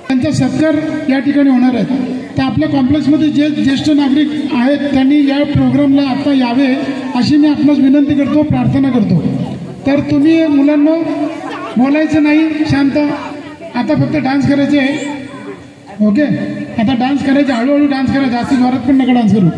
त्यांचा सत्कार या ठिकाणी होणार आहे। तर आपल्या कॉम्प्लेक्समध्ये जे ज्येष्ठ नागरिक आहेत त्यांनी या प्रोग्रामला आता यावे अशी मी आपणास विनंती करतो, प्रार्थना करतो। तर तुम्ही मुलांना बोलायचं नाही, शांत, आता फक्त डान्स करायचे आहे। ओके, आता डान्स करायचे, हळूहळू डान्स करा, जास्त जोरात पण नका डान्स करू।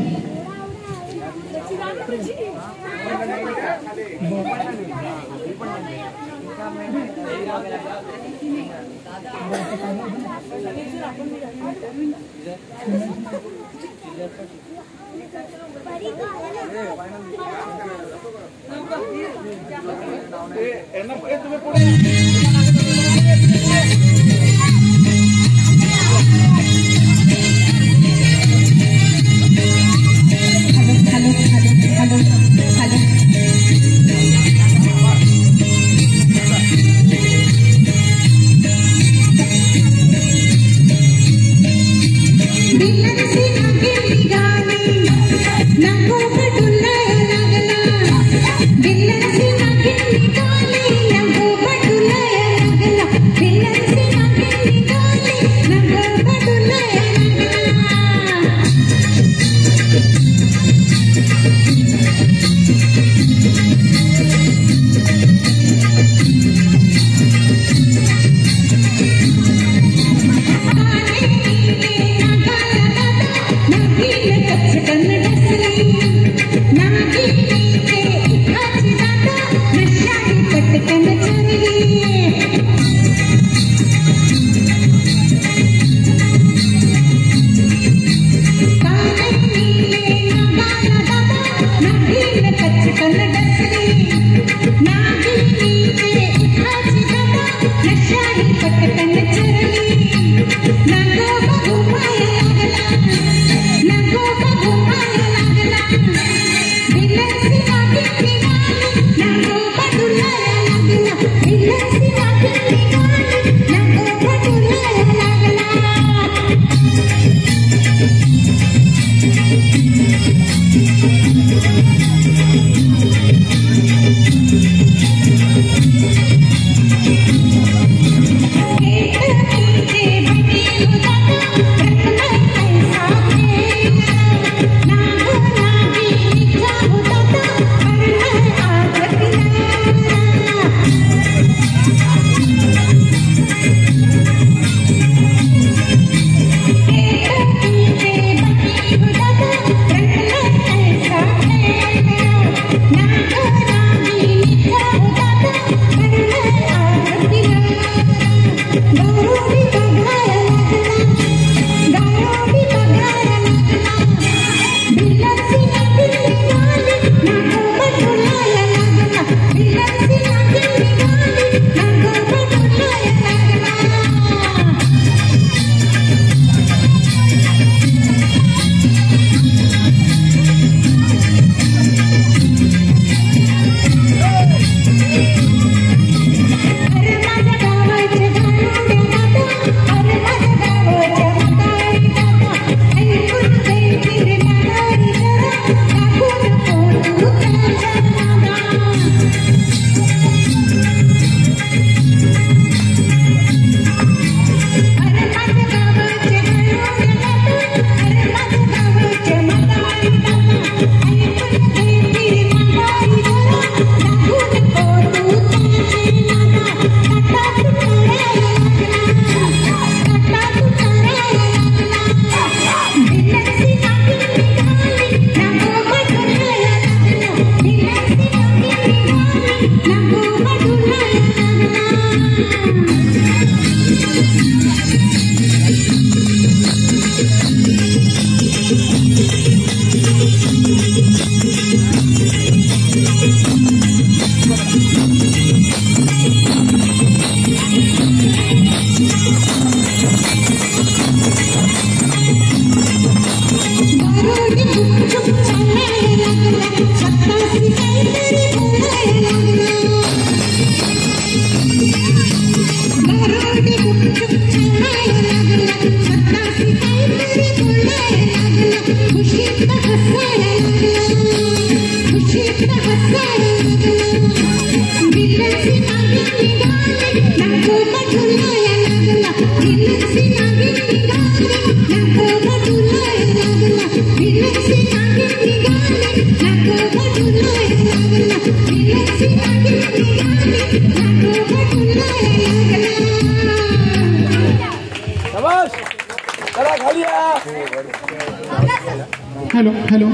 हॅलो हॅलो,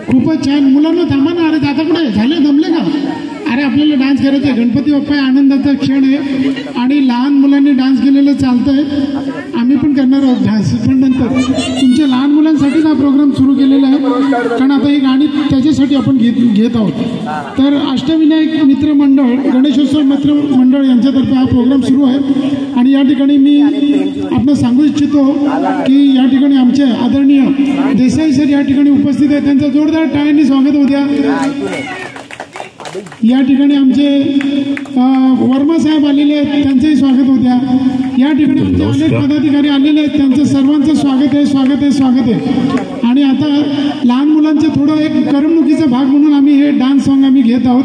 खूपच छान. मुलांना थांबा ना, अरे दादा कुठे झाले, दमले का? अरे आपल्याला डान्स करायचा आहे. गणपती बाप्पा आनंदाचा क्षण आहे आणि लहान मुलांनी डान्स केलेलं चालतंय. आम्ही पण करणार आहोत डान्स, पण नंतर तुमच्या लहान मुलांसाठीच हा प्रोग्राम सुरू केलेला आहे. कारण आता ही गाणी त्याच्यासाठी आपण घेत आहोत. तर अष्टविनायक मित्र मंडळ, गणेशोत्सव मित्र मंडळ यांच्यातर्फे हा प्रोग्राम सुरू आहे. आणि या ठिकाणी मी आपण सांगू इच्छितो की या ठिकाणी आमचे आदरणीय देसाई सर या ठिकाणी उपस्थित आहेत. त्यांचं जोरदार टाळ्यांनी स्वागत होऊ द्या. या ठिकाणी आमचे वर्मा साहेब आलेले आहेत, त्यांचंही स्वागत होऊ द्या. या ठिकाणी आमचे अनेक पदाधिकारी आलेले आहेत, त्यांचं सर्वांचं स्वागत आहे, स्वागत आहे, स्वागत आहे. आणि आता लहान मुलांचं थोडं एक करमणुकीचा भाग म्हणून आम्ही हे डान्स सॉन्ग आम्ही घेत आहोत.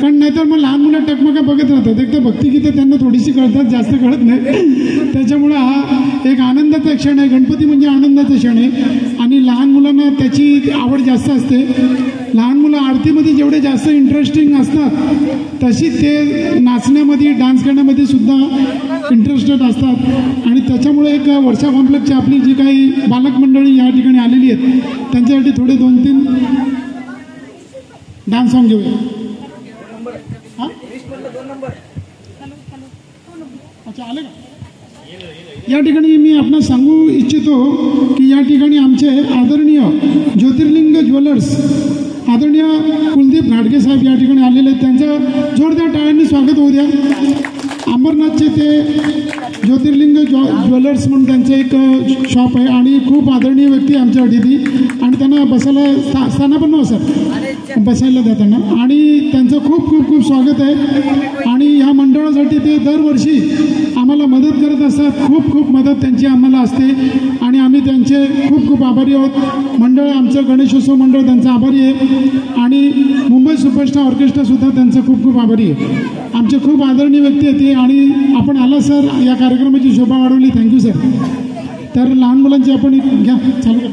कारण नाहीतर मग लहान मुलं टकमका बघत राहतात. एक तर भक्तिगीतं त्यांना थोडीशी कळतात, जास्त कळत नाही. त्याच्यामुळं हा एक आनंदाचा क्षण आहे. गणपती म्हणजे आनंदाचा क्षण आहे आणि लहान मुलांना त्याची आवड जास्त असते. लहान मुलं आरतीमध्ये जेवढे जास्त इंटरेस्टिंग असतात तशी ते नाचण्यामध्ये, डान्स करण्यामध्ये सुद्धा इंटरेस्टेड असतात. आणि त्याच्यामुळे एक वर्षा कॉम्प्लेक्सची आपली जी काही बालक मंडळी या ठिकाणी आलेली आहेत त्यांच्यासाठी थोडे 2-3 डान्स सॉन्ग घेऊया. अच्छा, आले का? या ठिकाणी मी आपणास सांगू इच्छितो की या ठिकाणी आमचे आदरणीय ज्योतिर्लिंग ज्वेलर्स आदरणीय कुलदीप घाडगे साहेब या ठिकाणी आलेले आहेत. त्यांचं जोरदार टाळ्यांनी स्वागत होऊ द्या. अंबरनाथचे ते ज्योतिर्लिंग ज्वेलर्स म्हणून त्यांचं एक शॉप आहे आणि खूप आदरणीय व्यक्ती आमच्यासाठी ती. आणि त्यांना बसायला स्थाना पण नव्हतं, बसायला जाताना. आणि त्यांचं खूप खूप खूप स्वागत आहे. आणि ह्या मंडळासाठी ते दरवर्षी आम्हाला मदत करत असतात. खूप खूप मदत त्यांची आम्हाला असते आणि आम्ही त्यांचे खूप खूप आभारी आहोत. मंडळ आमचं गणेशोत्सव मंडळ त्यांचं आभारी आहे आणि मुंबई सुपरस्टार ऑर्केस्ट्रासुद्धा त्यांचं खूप खूप आभारी आहे. आमचे खूप आदरणीय व्यक्ती आहेत ते. आणि आपण आला सर, या कार्यक्रमाची शोभा वाढवली, थँक्यू सर. तर लहान मुलांची आपण घ्या, चालू करा.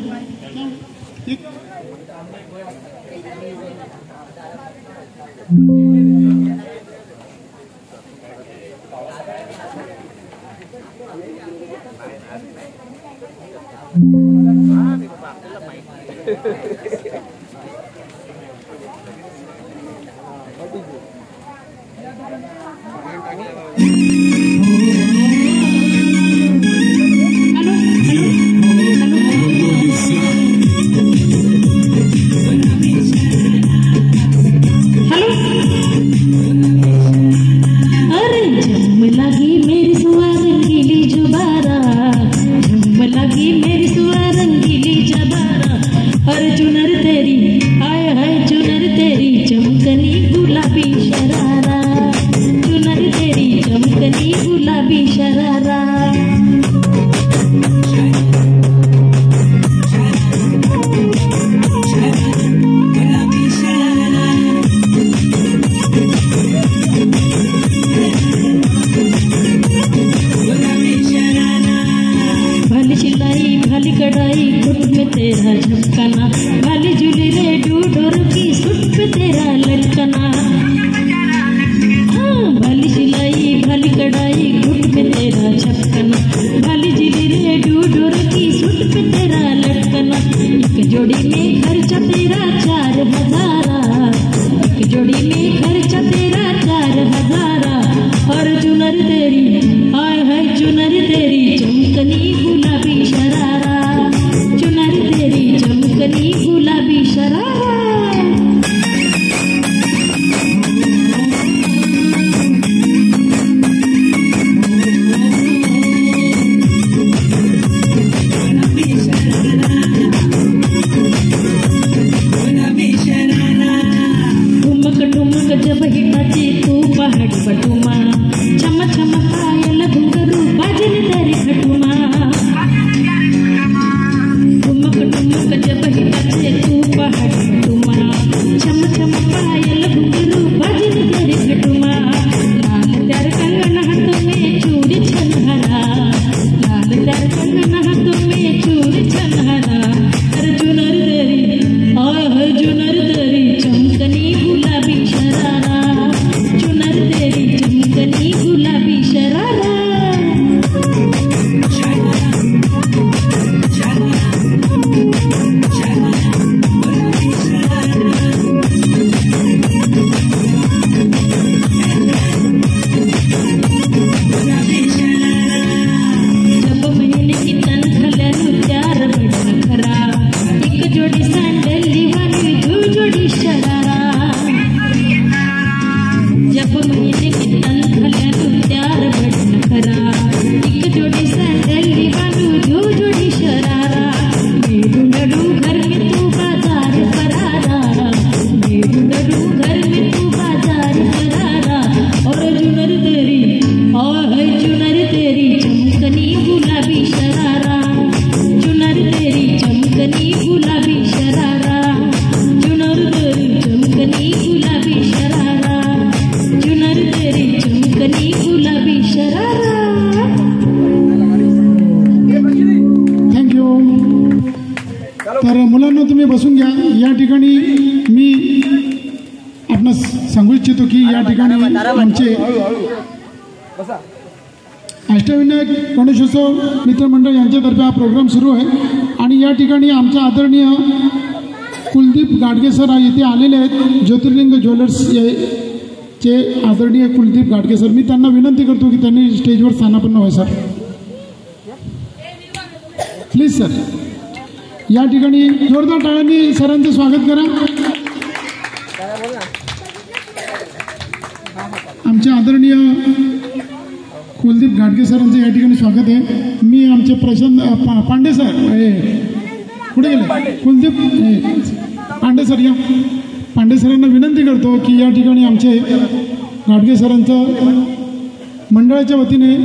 घघरा, एक जोड़ी सैंडल बालू दो जोड़ी शरारा, मेरू नडू घर में तू बाजार करारा, मेरू नडू घर में तू बाजार करारा, और चुनर तेरी चमकनी गुलाबी शरारा, चुनर तेरी चमकनी गुलाबी शरारा, चुनर तेरी चमकनी गुलाबी शरारा, चुनर तेरी चमकनी गुलाबी शरारा. थँक्यू. तर मुलांना तुम्ही बसून घ्या. या ठिकाणी मी आपणास सांगू इच्छितो की या ठिकाणी आमचे अष्टविनायक गणेशोत्सव मित्रमंडळ यांच्यातर्फे हा प्रोग्राम सुरू आहे आणि या ठिकाणी आमच्या आदरणीय कुलदीप गाडगे सर येथे आलेले आहेत. ज्योतिर्लिंग ज्वेलर्स चे आदरणीय कुलदीप गाडगे सर, मी त्यांना विनंती करतो की त्यांनी स्टेजवर स्थानापन्न व्हावे. Sir please sir. या ठिकाणी जोरदार टाळ्यांनी सरांचं स्वागत करा. आमचे आदरणीय कुलदीप गाडगे सरांचं या ठिकाणी स्वागत आहे. मी आमचे प्रशांत पांडे सर कुठे गेले? कुलदीप पांडे सर या. पांडे सरांना विनंती करतो की या ठिकाणी आमचे गाडगे सरांचा मंडळाच्या वतीने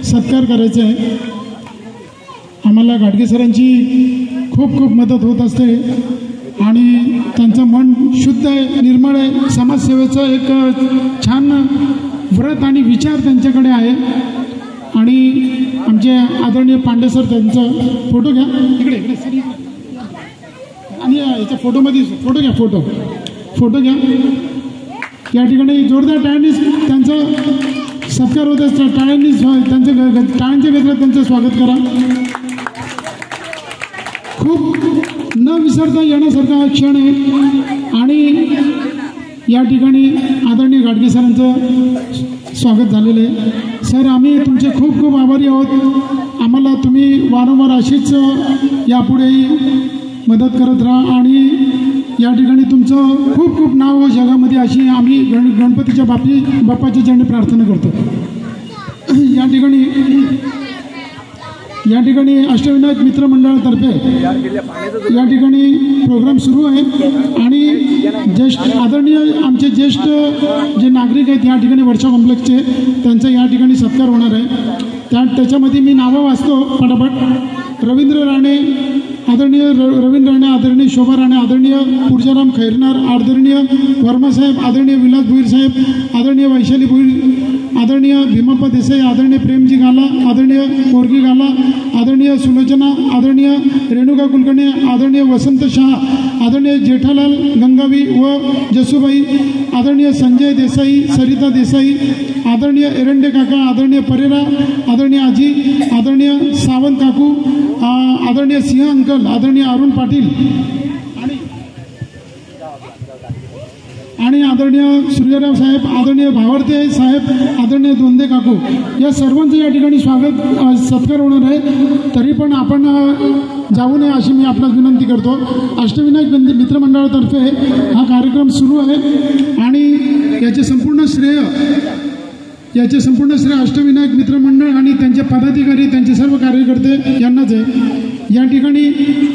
सत्कार करायचा आहे. आम्हाला गाडगे सरांची खूप खूप मदत होत असते आणि त्यांचं मन शुद्ध आहे, निर्मळ आहे. समाजसेवेचं एक छान व्रत आणि विचार त्यांच्याकडे आहे आणि आमचे आदरणीय पांडे सर त्यांचा फोटो घ्या. इकडे इकडे सर आणि याच्या फोटोमध्ये फोटो घ्या. या ठिकाणी जोरदार टाळ्यांनी त्यांचा सत्कार होत असतो. टाळ्यांनी टाळ्यांच्या गजरात त्यांचं स्वागत करा. खूप न विसरता येण्यासारखा हा क्षण आहे आणि या ठिकाणी आदरणीय गाडगे सरांचं स्वागत झालेलं आहे. सर आम्ही तुमचे खूप खूप आभारी आहोत. आम्हाला तुम्ही वारंवार अशीच यापुढेही मदत करत राहा आणि या ठिकाणी तुमचं खूप खूप नाव हो जगामध्ये अशी आम्ही गणपतीच्या बाप्पाच्या चरणी प्रार्थना करतो. या ठिकाणी अष्टविनायक मित्रमंडळातर्फे या ठिकाणी प्रोग्राम सुरू आहे आणि आदरणीय आमचे ज्येष्ठ जे नागरिक आहेत या ठिकाणी वर्षा कॉम्प्लेक्सचे त्यांचा या ठिकाणी सत्कार होणार आहे. त्याच्यामध्ये मी नावं वाचतो पटापट. रवींद्र राणे, आदरणीय रवींद्र राणे, आदरणीय शोभा राणे, आदरणीय पूर्जाराम खैरनार, आदरणीय वर्मासाहेब, आदरणीय विलास भोईर साहेब, आदरणीय वैशाली भोईर, आदरणीय भीमाप्पा देसाई, आदरणीय प्रेमजी गाला, आदरणीय कोरगी गाला, आदरणीय सुलोचना, आदरणीय रेणुका कुलकर्णी, आदरणीय वसंत शहा, आदरणीय जेठालाल गंगावी व जसूबाई, आदरणीय संजय देसाई, सरिता देसाई, आदरणीय एरंडे काका, आदरणीय परेरा, आदरणीय आजी, आदरणीय सावंत काकू, आदरणीय सिंह अंकल, आदरणीय अरुण पाटील आणि आदरणीय सूर्यराव साहेब, आदरणीय भावर्ते साहेब, आदरणीय दोंदे काकू, या सर्वांचं या ठिकाणी सत्कार होणार आहे. तरी पण आपण जाऊ नये अशी मी आपणास विनंती करतो. अष्टविनायक मित्रमंडळातर्फे हा कार्यक्रम सुरू आहे आणि याचे संपूर्ण श्रेय अष्टविनायक मित्रमंडळ आणि त्यांचे पदाधिकारी, त्यांचे सर्व कार्यकर्ते यांनाच आहे. या ठिकाणी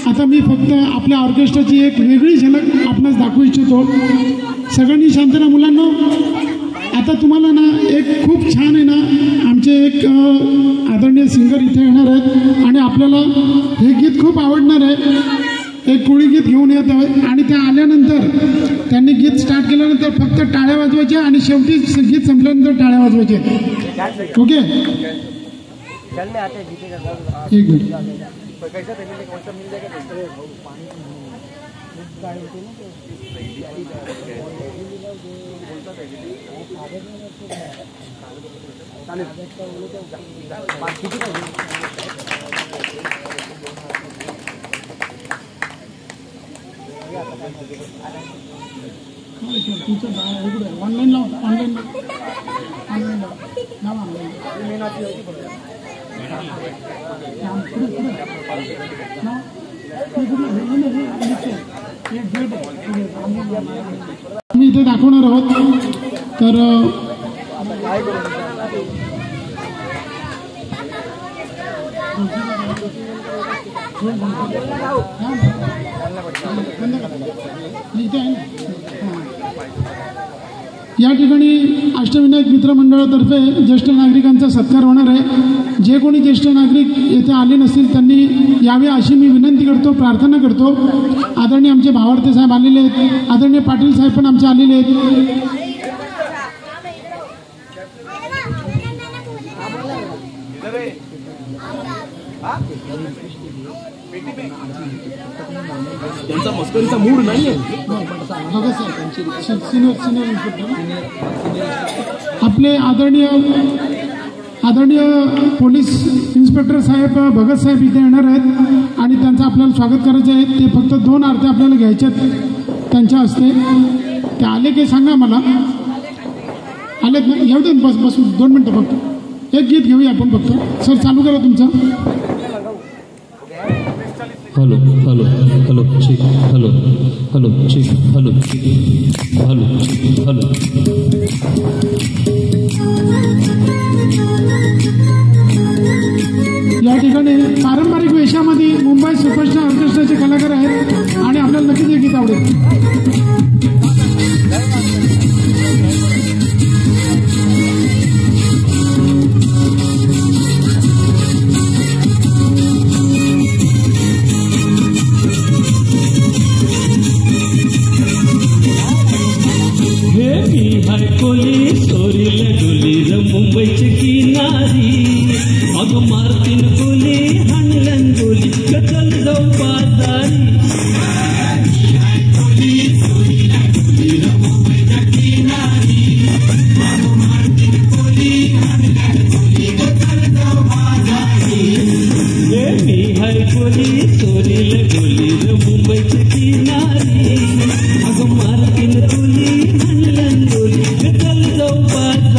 आता मी फक्त आपल्या ऑर्केस्ट्राची एक वेगळी झलक आपणास दाखवू इच्छितो. सगळ्यांनी शांत राहा मुलांना. आता तुम्हाला ना एक खूप छान आहे ना आमचे एक आदरणीय सिंगर इथे येणार आहेत आणि आपल्याला हे गीत खूप आवडणार आहे. एक कोळी गीत घेऊन येत आहे आणि ते आल्यानंतर त्यांनी गीत स्टार्ट केल्यानंतर फक्त टाळ्या वाजवायच्या आणि शेवटी गीत संपल्यानंतर टाळ्या वाजवायचे. ओके एक मिनिट. ऑनलाईन मी इथे दाखवणार आहोत. तर या ठिकाणी अष्टविनायक मित्र मंडळातर्फे ज्येष्ठ नागरिकांचा सत्कार होणार आहे। जे कोणी ज्येष्ठ नागरिक येथे आले नसतील त्यांनी यावे अशी मी विनंती करतो, प्रार्थना करतो। आदरणीय आमचे भावार्थी साहेब आलेले आहेत, आदरणीय पाटील साहेब पण आमचे आलेले आहेत। त्यांचा मस्करीचा मूड नाहीये। आपले आदरणीय पोलीस इन्स्पेक्टर साहेब भगत साहेब इथे येणार आहेत आणि त्यांचं आपल्याला स्वागत करायचं आहे। ते फक्त 2 आरत्या आपल्याला घ्यायच्यात त्यांच्या हस्ते। ते आले की सांगा मला। आलेत ना? येऊ दे, बसू 2 मिनटं फक्त। एक गीत घेऊया आपण फक्त। सर चालू करा तुमचं। Hello hello hello check, hello hello check, hello hello hello. या ठिकाणी पारंपरिक वेशामध्ये मुंबई सुपरस्टार ऑर्केस्ट्राचे कलाकार आहेत आणि आपल्याला नक्कीच हे गीत आवडेल। मुंबईची किनारी अग मारतीन गोली हाणलन गोली चल जाऊ बाजारी। मी हाय गोली चोरील गोली मुंबईची किनारी अग मारतीन गोली हाणलन गोली चल जाऊ बाजारी।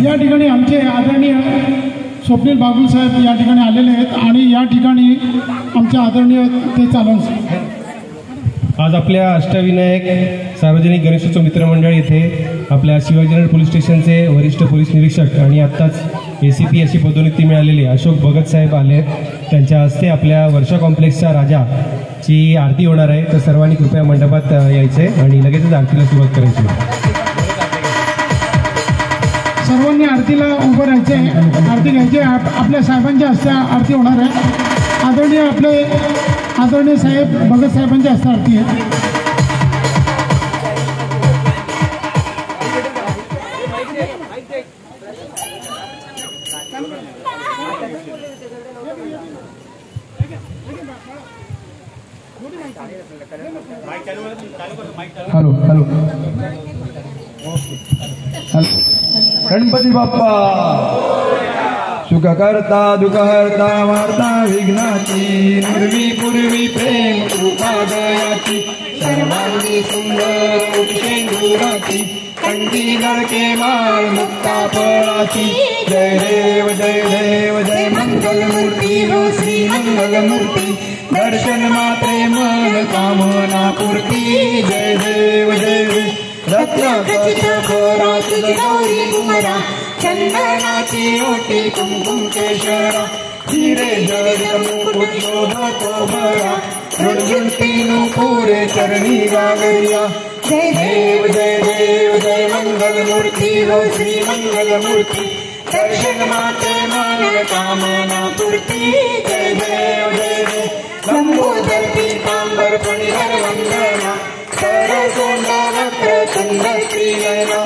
या ठिकाणी आमचे आदरणीय स्वप्नील बागुल साहेब या ठिकाणी आलेले आहेत आणि या ठिकाणी आमचे आदरणीय ते चालवण. आज आपल्या अष्टविनायक सार्वजनिक गणेशोत्सव मित्रमंडळ येथे आपल्या शिवाजीनगर पोलीस स्टेशनचे वरिष्ठ पोलीस निरीक्षक आणि आत्ताच ACP अशी पदोन्नती मिळालेली अशोक भगत साहेब आले. त्यांच्या हस्ते आपल्या वर्षा कॉम्प्लेक्सच्या राजाची आरती होणार आहे. तर सर्वांनी कृपया मंडपात यायचे आणि लगेचच आरतीला सुरुवात करायची. सर्वांनी आरतीला उभं राहायचे, आरती घ्यायची. आपल्या साहेबांच्या हस्ते आरती होणार आहे. आदरणीय साहेब भगत साहेबांच्या हस्ते आरती आहे. हॅलो हॅलो गणपती बाप्पा सुख करता दुःख हरता वार्ता विघ्नाची निर्वी पूर्वी प्रेम कृपा दयाची सर्वांगी सुंदर शेंदुराची कंठी लडके माळ मुक्ता फळाची जय देव जय देव जय मंगलमूर्ती हो श्री मंगलमूर्ती दर्शन मात्रे मन कामना पूर्ती जय देव जय देव रत्नाखचित खोरा गौरी कुमरा चंदनाची ओटी कुमकुम केशरा हिरे जडित मुकुट शोभतो भरा रुणझुणतीनु पुरे चरणी गागरिया जय देव जय देव जय मंगलमूर्ती हो श्री मंगलमूर्ती दर्शन माते मन कामना पूर्ती जय देव जय देव लंबोदर पीतांबर फणिधर वंदना सरसोंड वक्र चंद्र श्रीनयना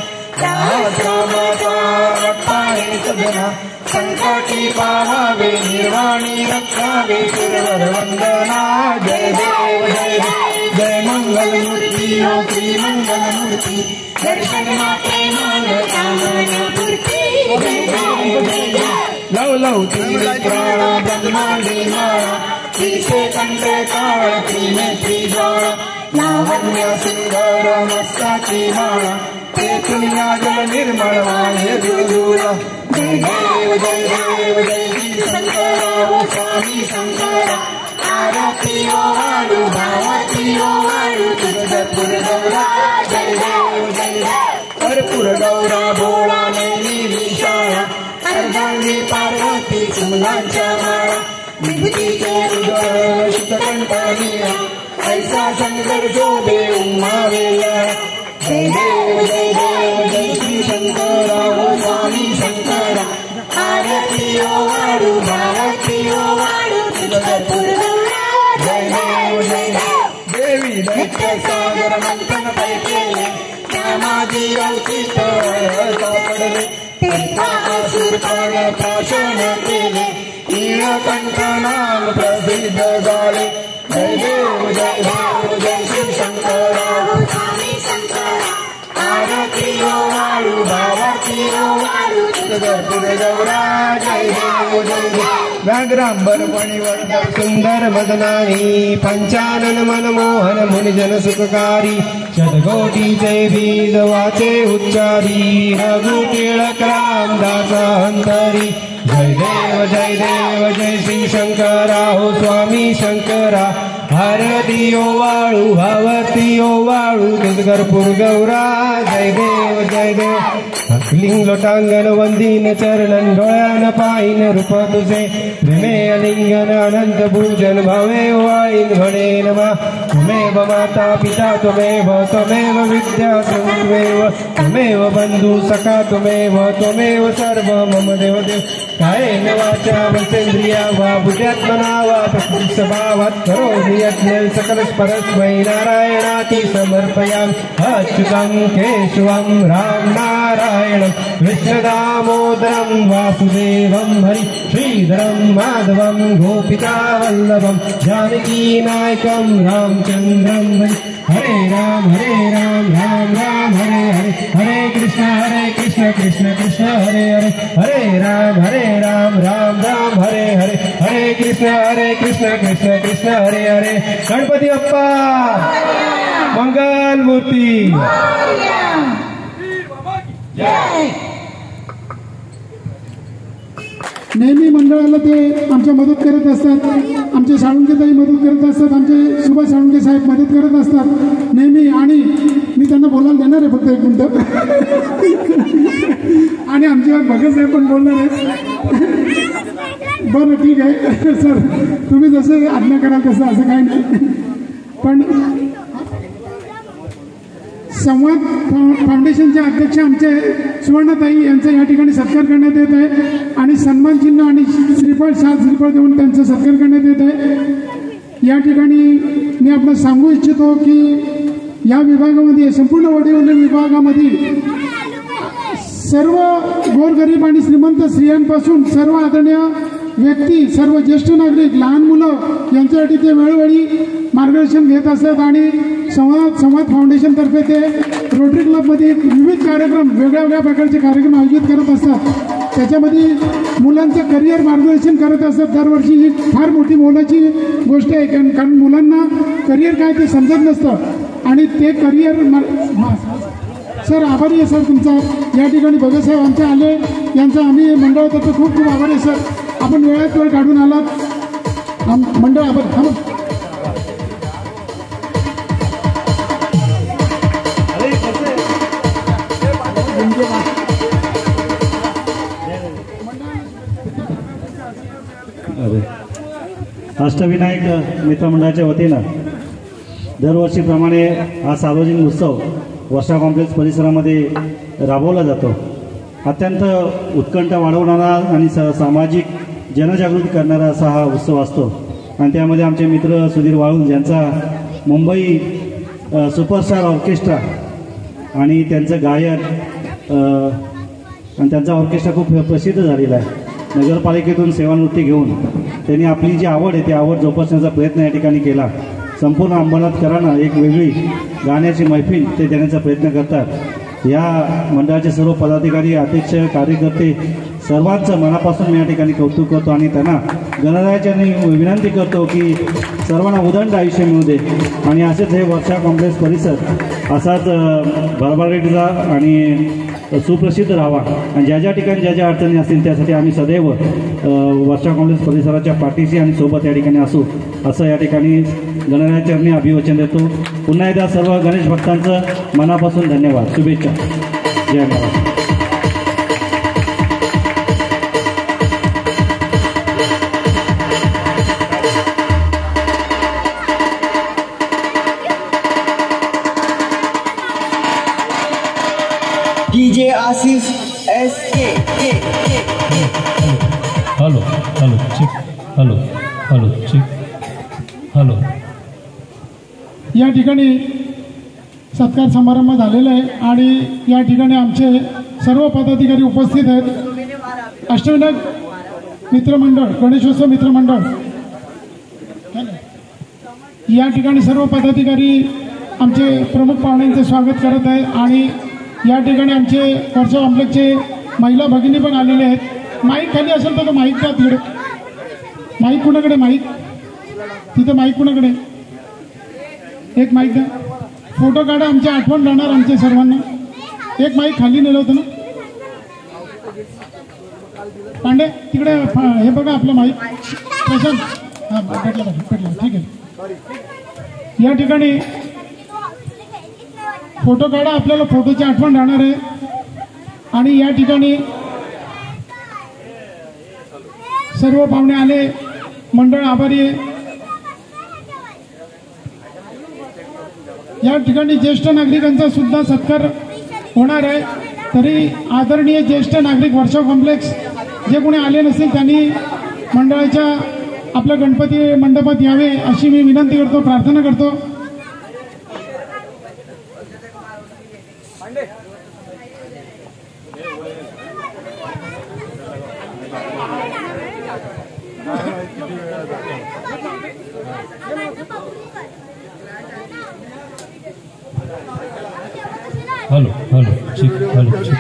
रामाहे सदना संकटी पाहावे निर्वाणी रक्षावे सुरवर वंदना जय देव जय देव जय मंगलमूर्ती हो श्री मंगलमूर्ती दर्शन माते मन कामना पूर्ती जय देव जय देव लव लव तीर प्राणा ब्रह्मांडी माळा श्रीशे कंठ काळ त्रिनेत्री ज्वाळा लावण्य सुंदर मस्ताची माळा तेथून जल निर्मळ वाहे दुर्दुरा जय देव जय देव जय श्री शंकरा हो स्वामी शंकरा आरती ओ वाळू भावाची ओ वाळू तुळजापूर गौरा जय देव जय देव कर्पूर गौरा भोळा नैनी विशाळा अर्धांगी पार्वती सुमनांच्या माळा विभूतीचे उदय शुकंठनीया ऐसा सुंदर शोभे उमावेला जय देव जय देव जय श्री शंकरा हो स्वामी शंकरा आरती ओ वाळू भावाची ओ वाळू तुळजापूर गौरा जय देव जय देव देवी दैत्य सागर मंथन पैकेले त्यामाजी औचित सापडले तेव्हा असुर पण प्राशन केले नीलकंठ नाम प्रसिद्ध झाले जय देव जय श्री शंकरा हो स्वामी शंकरा आरती ओ वाळू भावाची ओ वाळू तुळजापूर गौरा जय देव जय देव व्याघ्रांबर फणिवर्धक सुंदर मदनानी पंचानन मनमोहन मुनिजन सुखकारी शतकोटी जय बीज वाचे उच्चारी रघु टिळक रामदास अंतरी जय देव जय श्री शंकरा हो स्वामी शंकरा आरती ओ वाळू भावती ओ वाळू तुळजापूर गौरा जय देव अखिलिंग लोटांगण वंदीन चरणन डोळ्यान पाहिन रूप तुझे प्रेमे अलिंगन अनंत पूजन भावे वाळीन घडे नमा त्वमेव माता पिता त्वमेव विद्या त्वमेव बंधू सखा त्वमेव सर्व मम देवदेव कायेन वाचा मनसेंद्रिया वा बुद्ध्यात्मना वा प्रकृतिस्वभावात् करोमि यज्ञं सकलस्परस्मै नारायणाति समर्पयामि अच्युतं केशवं राम नारायणं कृष्णदामोदरं वासुदेवं हरि श्रीधरं माधवं गोपिकावल्लभं जानकीनायकं रामचन्द्रं हरे राम राम राम हरे हरे हरे कृष्ण कृष्ण हरे हरे हरे राम राम हरे हरे हरे कृष्ण हरे हरे गणपती बाप्पा मंगल मूर्ती जय नेहमी मंडळाला ते आमच्या मदत करत असतात. आमचे साळुंकेताई मदत करत असतात, आमचे सुभाष साळुंके साहेब मदत करत असतात नेहमी. आणि मी त्यांना बोलायला देणार आहे फक्त 1 मिनिटं. आणि आमच्या भगत साहेब पण बोलणार आहेत. बरं ठीक आहे सर, तुम्ही जसं आज्ञा कराल तसं, असं काही नाही. पण संवाद फाउंडेशनचे अध्यक्ष आमचे सुवर्णाताई यांचा या ठिकाणी सत्कार करण्यात येत आहे. आणि सन्मान चिन्ह आणि श्रीफळ 7 श्रीफळ देऊन त्यांचा सत्कार करण्यात येत आहे. या ठिकाणी मी आपलं सांगू इच्छितो की या विभागामध्ये, संपूर्ण वडीवली विभागामध्ये सर्व गोरगरीब आणि श्रीमंत स्त्रियांपासून सर्व आदरणीय व्यक्ती, सर्व ज्येष्ठ नागरिक, लहान मुलं यांच्यासाठी ते वेळोवेळी मार्गदर्शन घेत असतात. आणि संवाद फाउंडेशनतर्फे ते रोटरी क्लबमध्ये विविध कार्यक्रम, वेगळ्या प्रकारचे कार्यक्रम आयोजित करत असतात. त्याच्यामध्ये मुलांचं करिअर मार्गदर्शन करत असतात दरवर्षी. ही फार मोठी मोलाची गोष्ट आहे, कारण मुलांना करिअर काय ते समजत नसतं. आणि ते करिअर सर, आभारी आहे सर तुमचा. या ठिकाणी भगत साहेब आमचे आले, यांचा आम्ही मंडळातर्फे खूप खूप आभारी आहे सर. आपण वेळात वेळ काढून आलात, मंडळ आभार. अष्टविनायक मित्रमंडळाच्या वतीनं दरवर्षीप्रमाणे हा सार्वजनिक उत्सव वर्षा कॉम्प्लेक्स परिसरामध्ये राबवला जातो. अत्यंत उत्कंठा वाढवणारा आणि सामाजिक जनजागृती करणारा असा हा उत्सव असतो. आणि त्यामध्ये आमचे मित्र सुधीर वाळुंज यांचा मुंबई सुपरस्टार ऑर्केस्ट्रा आणि त्यांचं गायन आणि त्यांचा ऑर्केस्ट्रा खूप प्रसिद्ध झालेला आहे. नगरपालिकेतून सेवानिवृत्ती घेऊन त्यांनी आपली जी आवड आहे ती आवड जोपासण्याचा प्रयत्न या ठिकाणी केला. संपूर्ण अंबरनाथकरांना एक वेगळी गाण्याची मैफिल ते देण्याचा प्रयत्न करतात. या मंडळाचे सर्व पदाधिकारी, अध्यक्ष, कार्यकर्ते सर्वांचं मनापासून मी या ठिकाणी कौतुक करतो. आणि त्यांना गणरायाच्याने विनंती करतो की सर्वांना उदंड आयुष्य मिळू दे. आणि असेच हे वर्षा कॉम्प्लेक्स परिसर असाच भरभराटीचा आणि सुप्रसिद्ध राहावा. आणि ज्या ठिकाणी ज्या अडचणी असतील त्यासाठी आम्ही सदैव वर्षा कॉम्प्लेक्स परिसराच्या पाठीशी आणि सोबत या ठिकाणी असू, असं या ठिकाणी गणरायाचरणी अभिवचन देतो. पुन्हा एकदा सर्व गणेश भक्तांचं मनापासून धन्यवाद, शुभेच्छा. जय महाराज. DJ Asif SK. Hello hello check, hello hello check, hello. या ठिकाणी सत्कार समारंभ झालेला आहे आणि या ठिकाणी आमचे सर्व पदाधिकारी उपस्थित आहेत. अष्टविनायक मित्रमंडळ, गणेशोत्सव मित्रमंडळ या ठिकाणी सर्व पदाधिकारी आमचे प्रमुख पाहुण्यांचे स्वागत करत आहे. आणि या ठिकाणी आमचे वर्षा कॉम्प्लेक्सचे महिला भगिनी पण आलेले आहेत. माईक खाली असेल तर माईक द्या तिकडे. माईक कुणाकडे? माईक तिथे माईक कुणाकडे? एक माईक द्या. फोटो काढा, आमची आठवण राहणार आमच्या सर्वांना. एक माईक खाली नेलं होतं ना पांडे, तिकडे हे बघा आपलं माईक. प्रशांत, हां पेटलं ठीक आहे. या ठिकाणी फोटो काढा, आपल्याला फोटोची आठवण राहणार आहे. आणि या ठिकाणी सर्व पाहुणे आले, मंडळ आभारी आहे. या ठिकाणी ज्येष्ठ नागरिकांचा सुद्धा सत्कार होणार आहे. तरी आदरणीय ज्येष्ठ नागरिक वर्षा कॉम्प्लेक्स जे कोणी आले नसतील त्यांनी मंडळाच्या आपल्या गणपती मंडपात यावे अशी मी विनंती करतो, प्रार्थना करतो. Hello hello check, hello check.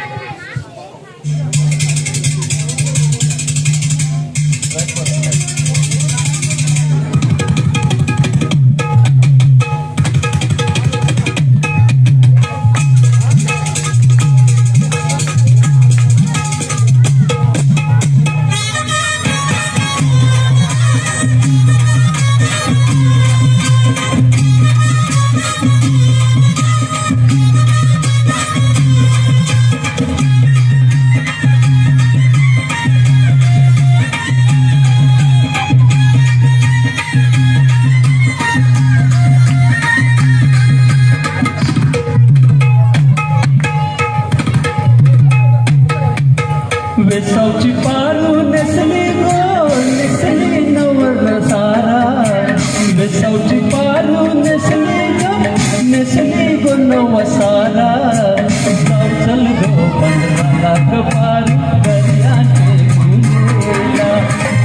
बेसावची पारू नेसली गो नेसली नवर्ण सारा बेसावची पारू नेसली गो नवसारा जाऊ चल गो पंधराला पारू दर्याचे गुंजेला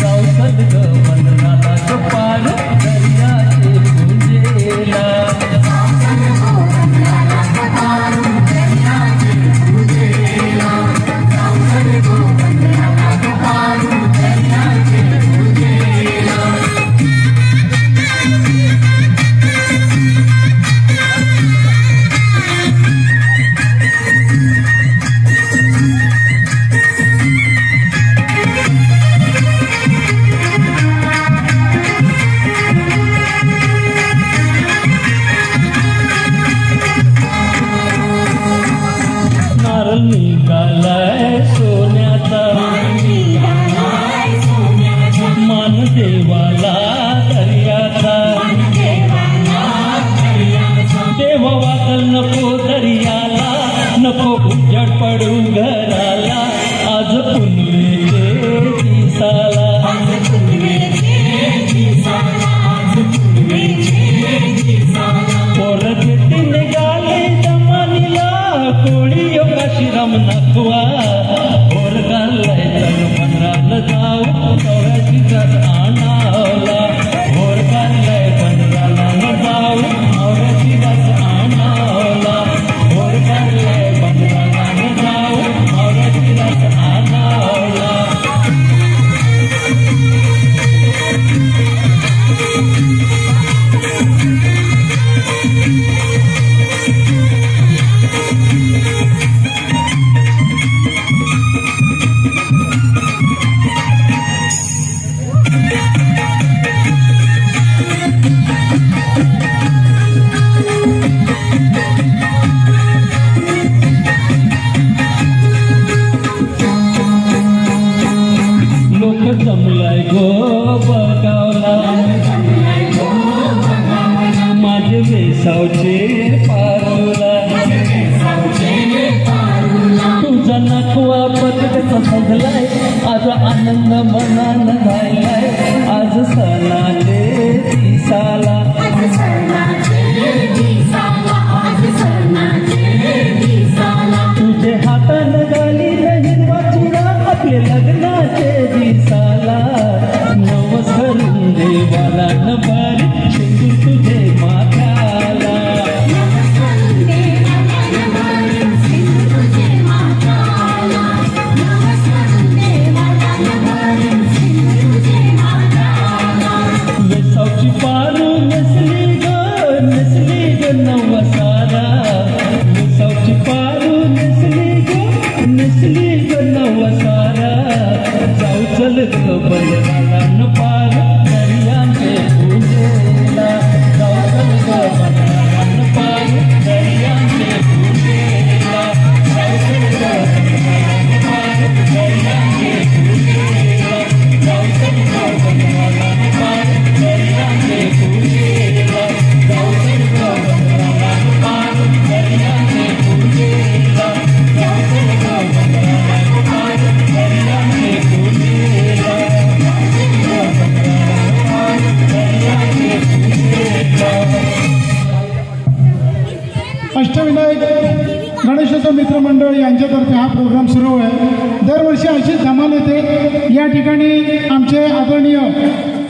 जाऊ चल गो पंधराला पारू दर्याचे गुंजेला निघालाय सोन्याचा मान देवाला दर्याचा देव वाकल नको दर्याला नको उजड पडून घराला आज पुनवेचे दिसाला पोरगेटी निघाली दमानीला कोळी योगाशिरम नकवा ओरगालय तन पंधराला जाऊ कवळ्याची जात आणावला ओरगालय पंधराला जाऊ कवळ्याची जात आणावला ओरगालय पंधराला जाऊ कवळ्याची जात आणावला जमलाय गो बगावला माझे वेसावचे पारुला तुझा नकवा पदकचा सजलाय आज आनंद मनान झालाय आज सणाचे दिसाला तुझे हातान गाली हिरवा चुडा आपले लग्नाचे दिसाला नवस करून देवाला नभारी शिंदूर तुझे माथ्याला वेसावची पारू नेसली ग नवसारा वेसावची पारू नेसली ग नवसारा जाऊ चल ग बंधराला न पार दर्याचे गुंजेला जाऊ चल ग बंधराला न पार दर्याचे गुंजेला जाऊ चल ग बंधराला न पार दर्याचे गुंजेला जाऊ चल ग बंधराला न पार दर्याचे गुंजेला जाऊ चल ग बंधराला न पार दर्याचे गुंजेला जाऊ चल ग बंधराला न पार दर्याचे गुंजेला अष्टविनायक गणेशोत्सव मित्रमंडळ यांच्यातर्फे हा प्रोग्राम सुरू आहे. दरवर्षी अशीच धमाल येते. या ठिकाणी आमचे आदरणीय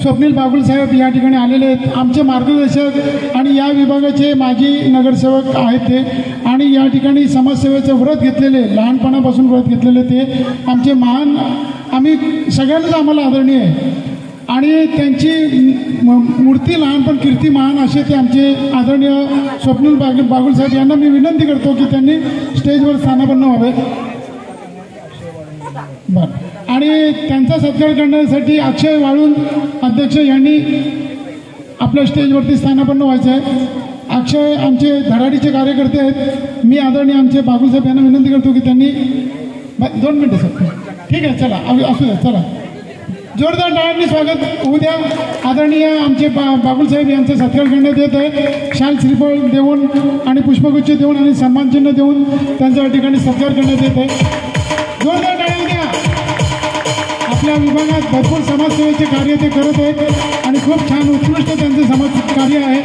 स्वप्नील बागुल साहेब या ठिकाणी आलेले आहेत. आमचे मार्गदर्शक आणि या विभागाचे माजी नगरसेवक आहेत ते, आणि या ठिकाणी समाजसेवेचं व्रत घेतलेले, लहानपणापासून व्रत घेतलेले ते आमचे महान, आम्ही सगळ्यांनाच आम्हाला आदरणीय आहे. आणि त्यांची मूर्ती लहान पण कीर्ती महान असे ते आमचे आदरणीय स्वप्नील बागुल साहेब यांना मी विनंती करतो की त्यांनी स्टेजवर स्थानापन्न व्हावे. बरं. आणि त्यांचा सत्कार करण्यासाठी अक्षय वाळून अध्यक्ष यांनी आपल्या स्टेजवरती स्थानापन्न व्हायचं आहे. अक्षय आमचे धडाडीचे कार्यकर्ते आहेत. मी आदरणीय आमचे बागुल साहेब यांना विनंती करतो की त्यांनी 2 मिनटं सर. ठीक आहे, चला असू द्या, चला जोरदार टाळ्यांनी स्वागत होऊ द्या. आदरणीय आमचे बागुल साहेब यांचा सत्कार करण्यात येत आहे. शाल श्रीफळ देऊन आणि पुष्पगुच्छ देऊन आणि सन्मानचिन्ह देऊन त्यांच्या ठिकाणी सत्कार करण्यात येत आहे. जोरदार टाळ्या द्या. विभागात भरपूर समाजसेवेचे कार्य ते करत आहेत आणि खूप छान उत्कृष्ट त्यांचे समाज कार्य आहे.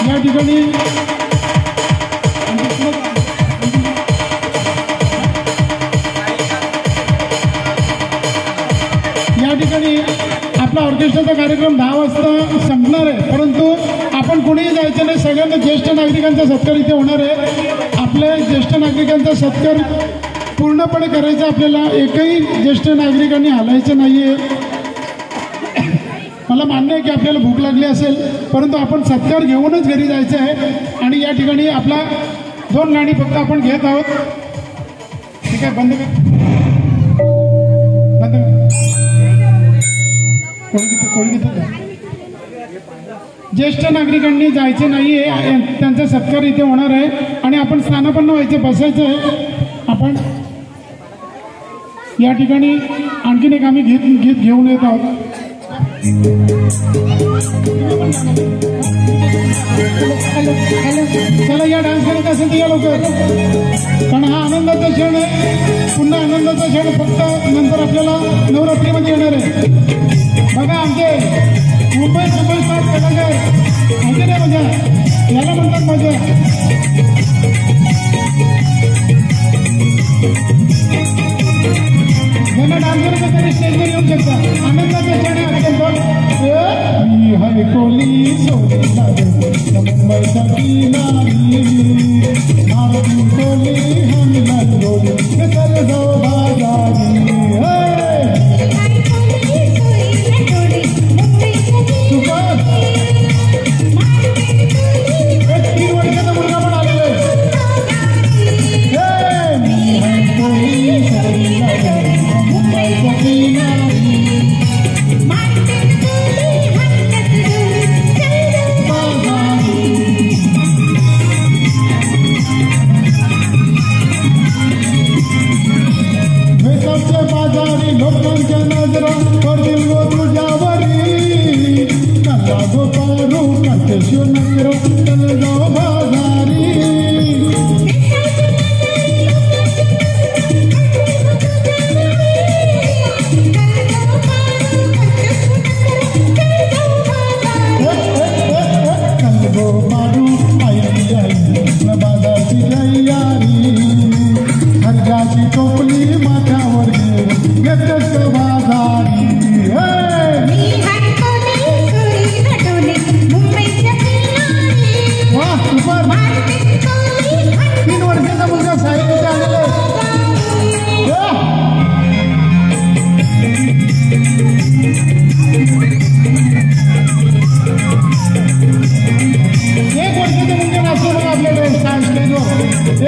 या ठिकाणी आपला ऑर्केस्ट्राचा कार्यक्रम 10 वाजता संपणार आहे, परंतु आपण कोणीही जायचं नाही. सगळ्यांना ज्येष्ठ नागरिकांचा सत्कार इथे होणार आहे. आपल्या ज्येष्ठ नागरिकांचा सत्कार पूर्णपणे करायचा. आपल्याला एकही ज्येष्ठ नागरिकांनी हलायचं नाही आहे. मला मान्य आहे की आपल्याला भूक लागली असेल, परंतु आपण सत्कार घेऊनच घरी जायचं आहे. आणि या ठिकाणी आपला 2 गाणी फक्त आपण घेत आहोत. ठीक आहे, बंद कर. ज्येष्ठ नागरिकांनी जायचे नाही आहे, त्यांचा सत्कार इथे होणार आहे आणि आपण स्थानापन्न व्हायचं, बसायचं आहे. आपण या ठिकाणी आणखीन एक आम्ही गीत घेऊन येत आहोत. चला, या डान्स करत असेल तर या लवकर, कारण हा आनंदाचा क्षण आहे. पुन्हा आनंदाचा क्षण फक्त नंतर आपल्याला नवरात्रीमध्ये येणार आहे. बघा, आमचे मुंबई सुपरस्टार कलाकार माहिती नाही मजा, याला म्हणतात मजा. ज्यांना डान्स करायचं तरी स्टेजवर येऊ शकता. आनंदाचा क्षण आहे अत्यंत. मी हाय कोली सोडला मुंबईचा किनारी, मारुती कोली हमला गोली सर जाऊ बाजारी. लोकांच्या नजरा पडतील गो तुझ्यावरी, कला गोपारू करते शिवनगर तळगाव बाजारी. कलगो मारू आई आई बाजारची तयारी, हरगाची टोपली माथ्यावर घेतच बाजारी. वा, सुपर. 3 वर्षाचा मुलगा साहित्य इथे आलेला आहे. एक वर्षाचा मुलगा नाचतो बघा आपल्याकडे स्टेजवर.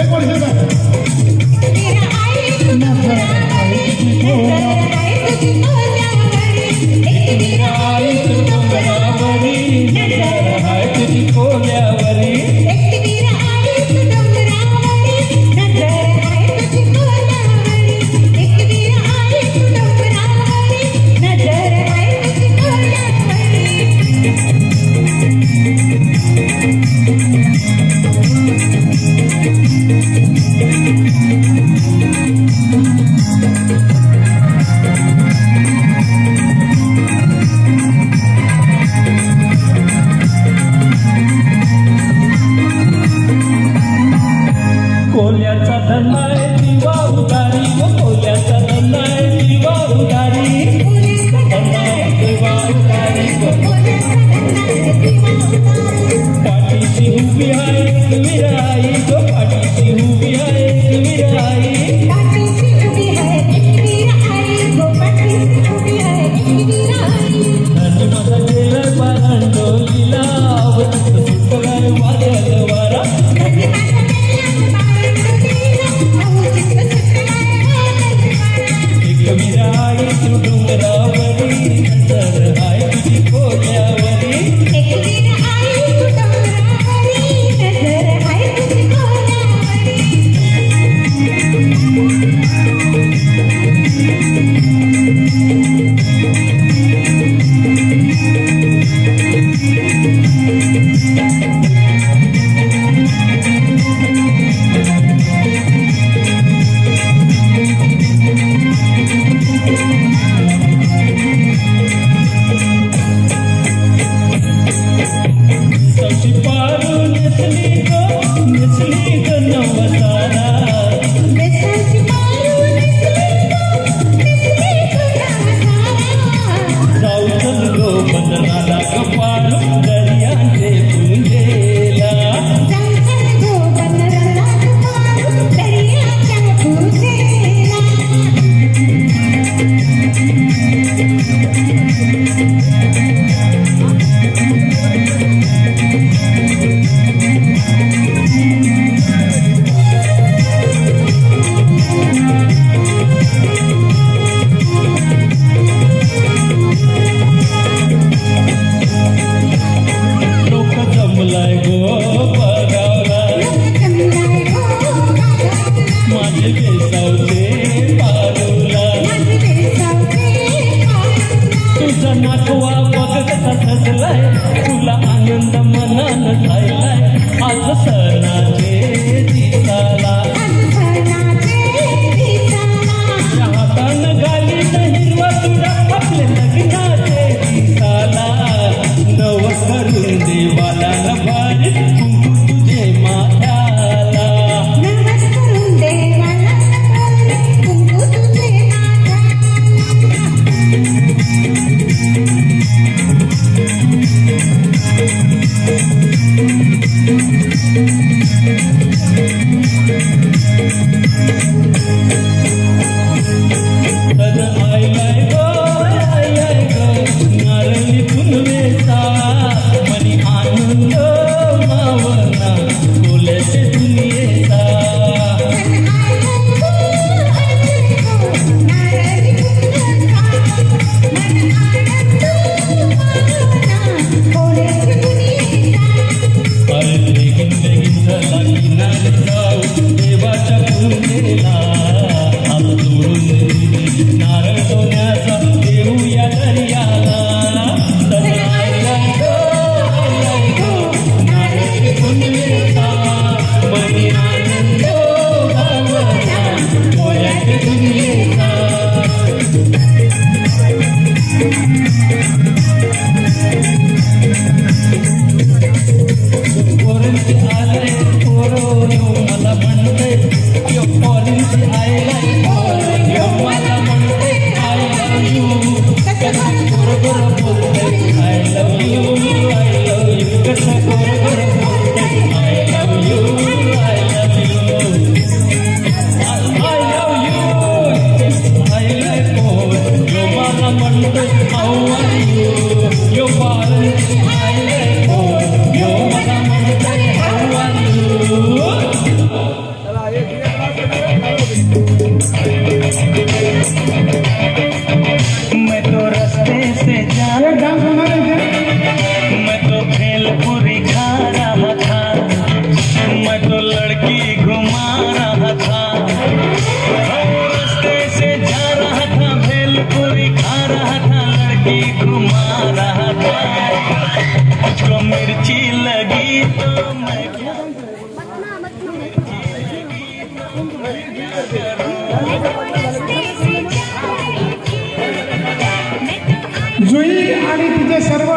1 वर्षाचा. कोल्याचा धंदा आहे दिवा उदारी, कोल्याचा धंदा आहे दिवा उदारी, धंदा आहे दिवा उदारी. पाठीशी उभी आहे विराई, गो पाठीशी उभी आहे विराई. धनी माझा गेला बांडोलीला, सुटलाय वादळ वारा. विराई तू डोंगरावरी, नजर आहे तुझी कोल्यावरी. बेसावचे पारुला तुझा नाकवा बघत सजलाय तुला आनंद मनानं ठायलाय आज सणाचे दिसाला हातानं गालीत हिरवा तुडा आपले लग्नाचे दिसाला नव करून देवाला नभारी कुंकू तुझे माथ्याला जुई आणि तिचे सर्व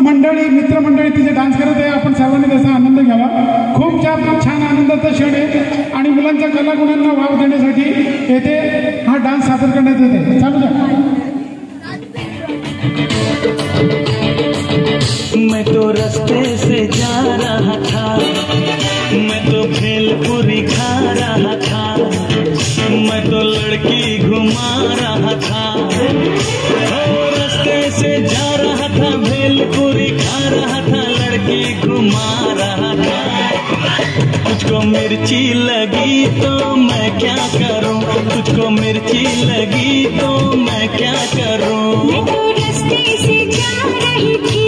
मंडळी मित्रमंडळी तिचे डान्स करत आहे. आपण सर्वांनी त्याचा आनंद घ्यावा. खूप छान आनंदाचा क्षण आहे आणि मुलांच्या कलागुणांना वाव देण्यासाठी येथे हा डान्स सादर करण्यात येते. चालू द्या. मैं तो रास्ते से जा रहा था, मैं तो भेलपुरी खा रहा था, मैं तो लड़की घुमा रहा था, रास्ते से जा रहा था, भेलपुरी खा रहा था, लड़की घुमा रहा था। तुझको मिर्ची लगी तो मैं क्या करूं, तुझको मिर्ची लगी तो मैं क्या करूं। मैं तो रास्ते से जा रही थी,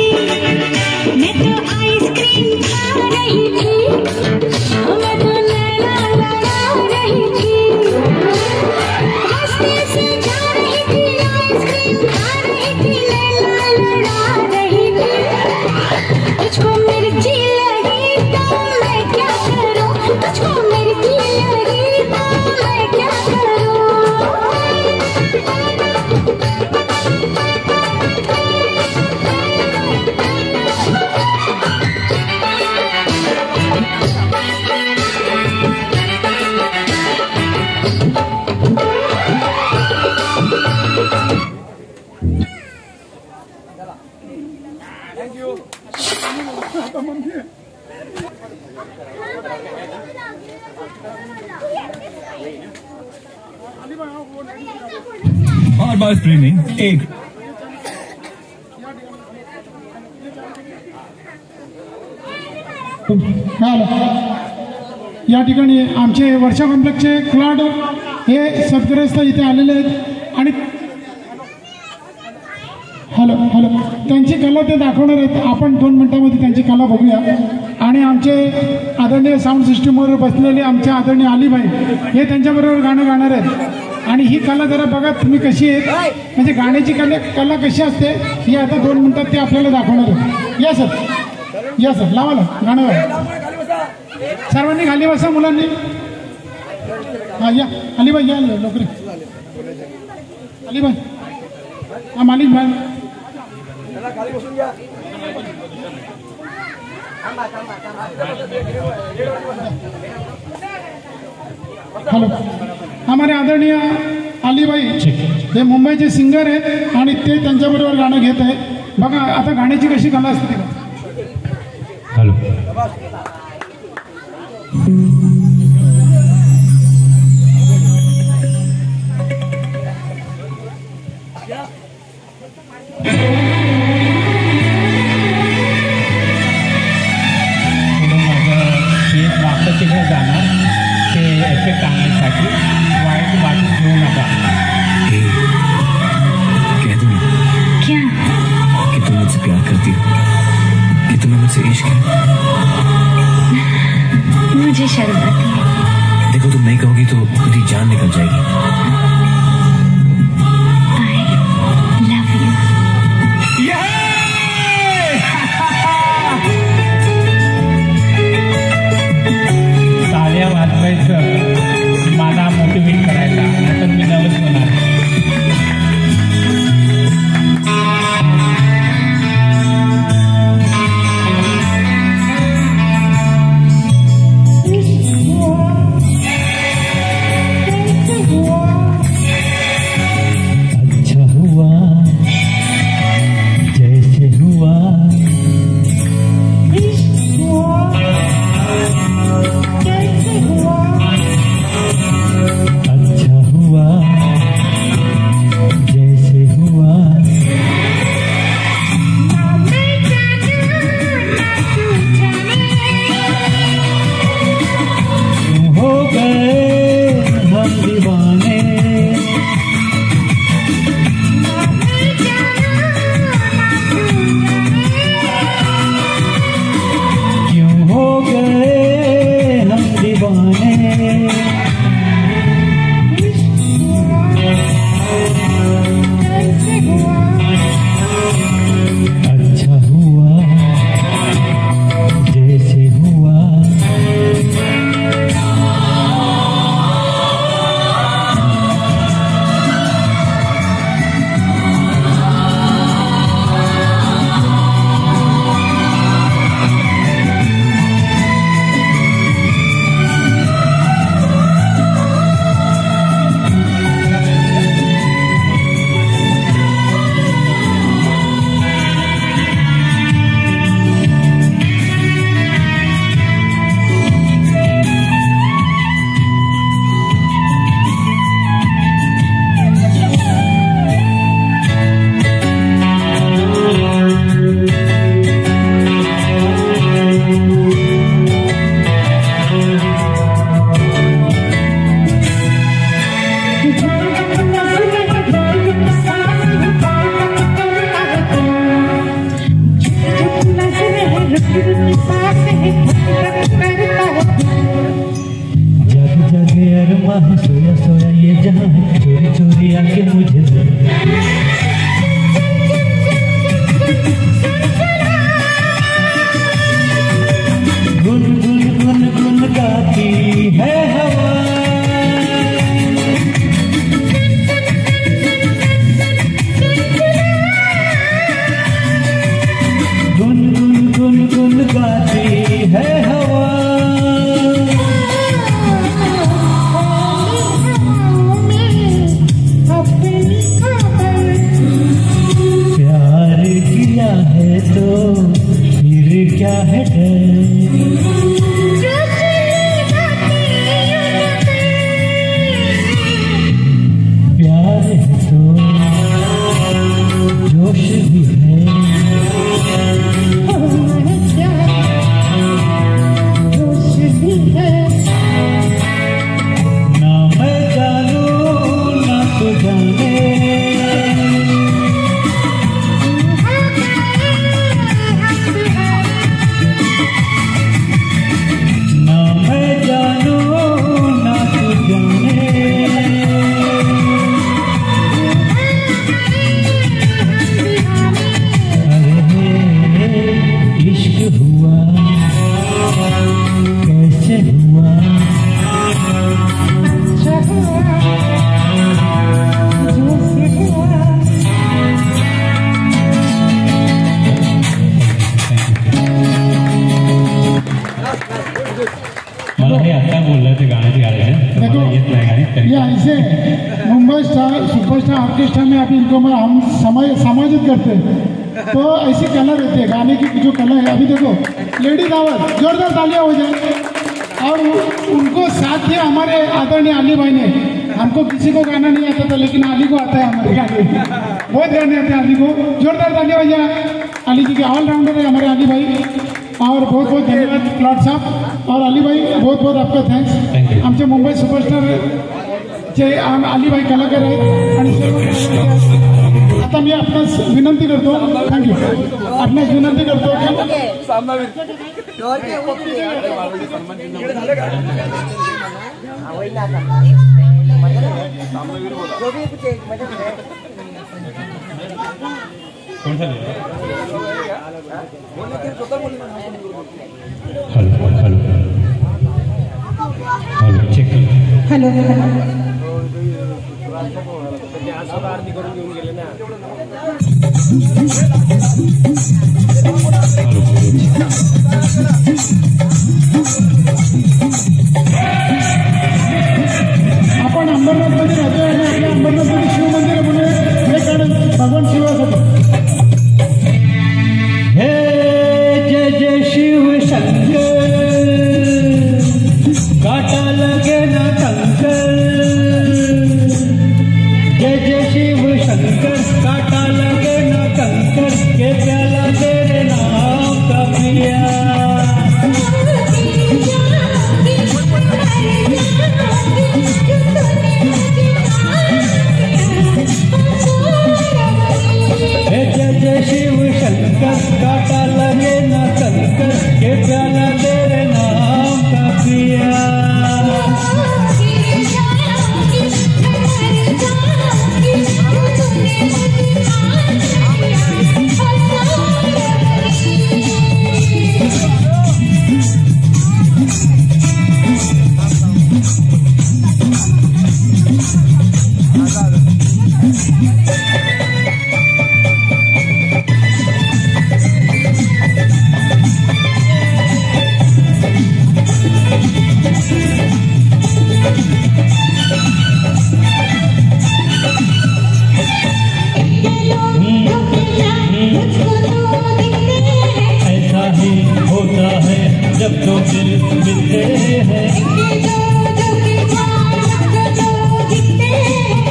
मैं तो आइसक्रीम खा रही थी, मैं तो लैला लड़ा रही थी। रास्ते से जा रही थी, आइसक्रीम खा रही थी, लैला लड़ा रही थी। तुझको मिर्ची लगी तो मैं क्या करूं, तुझको मिर्ची लगी तो मैं क्या करूं। Hard-boiled training, egg. या ठिकाणी आमचे वर्षा कॉम्प्लेक्सचे क्लाड हे सदग्रस्त इथे आलेले आहेत आणि हॅलो त्यांची कला ते दाखवणार आहेत. आपण 2 मिनिटांमध्ये त्यांची कला बघूया. आणि आमचे आदरणीय साऊंड सिस्टीमवर बसलेले आमचे आदरणीय अलीभाई हे त्यांच्याबरोबर गाणं गाणार आहेत. आणि ही कला जरा बघा तुम्ही कशी आहे, म्हणजे गाण्याची कला कशी असते ही आता 2 मिनिटात ते आपल्याला दाखवणार आहे. या सर लावा गाणं लावा. सर्वांनी खाली बसा मुलांनी. हा या अलीभाई या लवकर. अलीभाई हा मालिक भाई हेलो. हमारे आदरणीय अलीभाई हे मुंबईचे सिंगर आहेत आणि ते त्यांच्याबरोबर गाणं घेत आहेत. बघा आता गाण्याची कशी कला असते. हॅलो. तिकडे जाणार ते इफेक्ट आणण्यासाठी वाईट वाटून घेऊ नका. कह दो ना क्या कि तुम मुझसे प्यार करती हो, कि तुम्हें मुझसे इश्क है. मुझे शर्म आती है. देखो तुम नहीं कहोगी तो खुद ही जान निकल जाएगी. I love you. ताल्या वाजवायचं मला मोटिवेट करायला, नाहीतर मी नवस होणार. Oh Mumbai star superstar orchestra में अभी इनको हम समाजित करते हैं। तो ऐसी कला रहती है, गाने की जो कला है। अभी देखो लेडीज आवाज, जोरदार तालियां हो जाए। और उनको साथ दिया हमारे आदरणीय अली भाई ने। हमको किसी को गाना नहीं आता था, लेकिन अली को आता है हमारे गाने, बहुत गाने आते हैं अली को। जोरदार तालियां हो जाए। अली जी के ऑलराउंडर है हमारे अली भाई। और बहुत बहुत धन्यवाद प्लॉट साहब और अली भाई, बहुत बहुत आपका थँक्स। आमचे मुंबई सुपरस्टार जे अली भाई कलाकार आहेत आणि सर्व। आता मी आपणास विनंती करतो, थँक्यू, आपणास विनंती करतो हॅलो आपण अंबरनाथमध्ये राहतो आणि आपल्या अंबरनाथमध्ये शिव मंदिर म्हणून हे कारण भगवान शिवासाठी। हे जय जय शिव शंकर, काटा लगे ना कंकर। जय जय शिव शंकर, काटा लगे ना कंकर, के प्याला तेरे नाम का पिया। जय जय शिव शंकर, काटा लगे ना कंकर, के प्याला तेरे नाम का पिया। ऐसा ही होता है जब दो दिल मिलते हैं,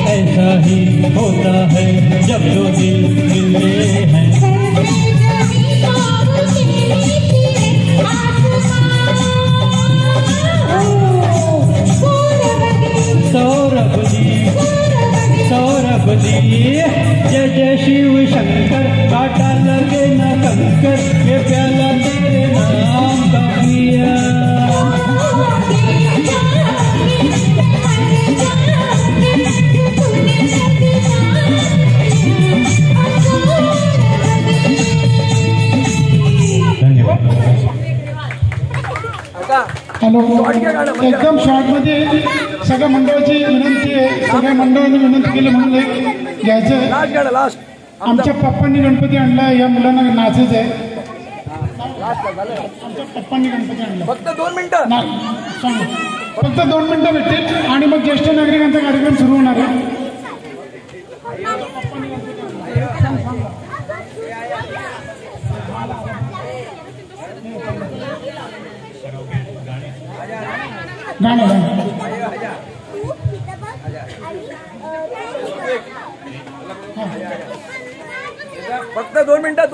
ऐसा ही होता है जब दो दिल मिलते हैं। सौरभ जी, जय जय शिव शंकर, काटा लगे ना कंकर, ये प्याला तेरे नाम का पिया। हॅलो, एकदम शॉर्टमध्ये सगळ्या मंडळाची विनंती आहे, सगळ्या मंडळांनी विनंती केली म्हणून एक घ्यायचं आहे। आमच्या पप्पांनी गणपती आणला, या मुलांना नाचायचं आहे। आमच्या पप्पांनी गणपती आणला, फक्त 2 मिनिटं सांगू, फक्त 2 मिनिटं भेटतील आणि मग ज्येष्ठ नागरिकांचा कार्यक्रम सुरू होणार आहे। गाणं फक्त 2 मिनिटं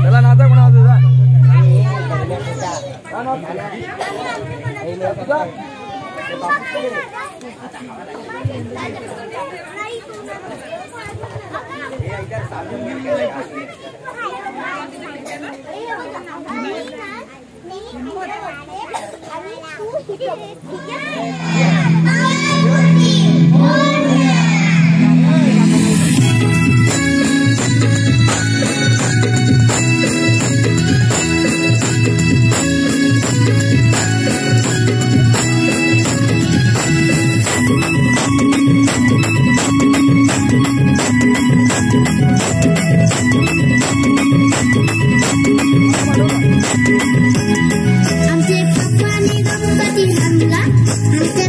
त्याला नाता कोणा आमचे पप्पाने गणपती आणला, आमचे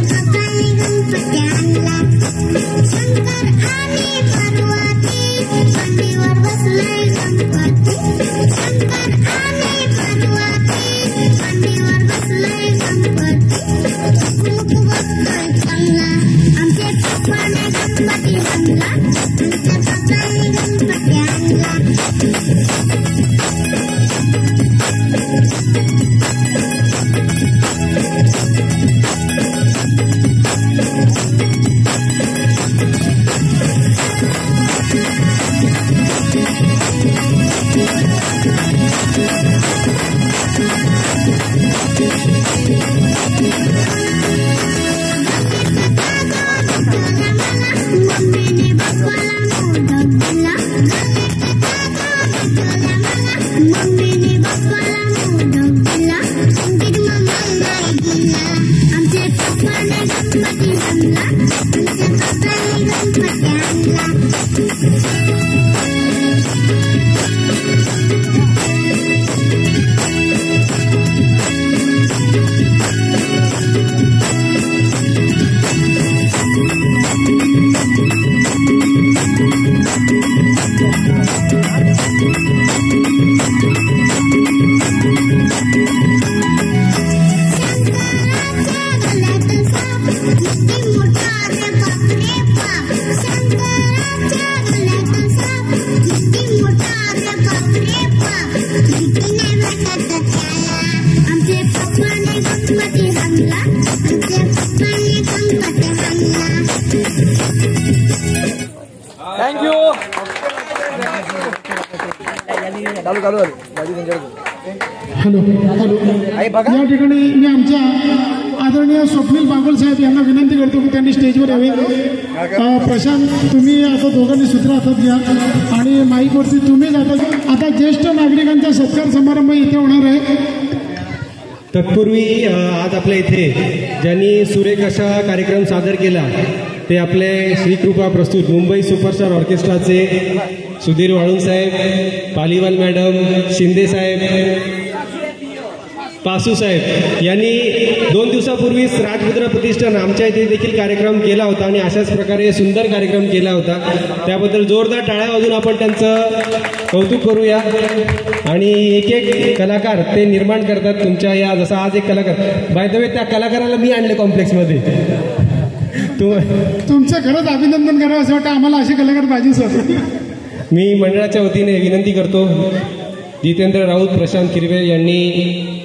चालू चालू झाली माझी त्यांच्याकडे. हॅलो हॅलो या ठिकाणी मी आमच्या आदरणीय स्वप्नील बागुल साहेब यांना विनंती करतो की त्यांनी स्टेजवर यावे. प्रशांत तुम्ही आता दोघांनी सूत्र हातात घ्या आणि माईकवरती तुम्ही जाता. आता ज्येष्ठ नागरिकांचा सत्कार समारंभ इथे होणार आहे. तत्पूर्वी आज आपल्या इथे ज्यांनी सुरेख असा कार्यक्रम सादर केला ते आपले श्रीकृपा प्रस्तुत मुंबई सुपरस्टार ऑर्केस्ट्राचे सुधीर वाळुंज साहेब, पालीवाल मॅडम, शिंदे साहेब, पासू साहेब यांनी 2 दिवसापूर्वीच राजमुद्रा प्रतिष्ठान आमच्या इथे देखील कार्यक्रम केला होता आणि अशाच प्रकारे सुंदर कार्यक्रम केला होता. त्याबद्दल जोरदार टाळ्या वाजून आपण त्यांचं कौतुक करूया. आणि एक एक कलाकार ते निर्माण करतात तुमच्या या, जसा आज एक कलाकार बाय द वे त्या कलाकाराला मी आणले कॉम्प्लेक्समध्ये. तुमचं खरंच अभिनंदन करावं असं वाटतं आम्हाला. असे कलाकार पाहिजे सर. मी मंडळाच्या वतीने विनंती करतो जितेंद्र राऊत, प्रशांत किरवे यांनी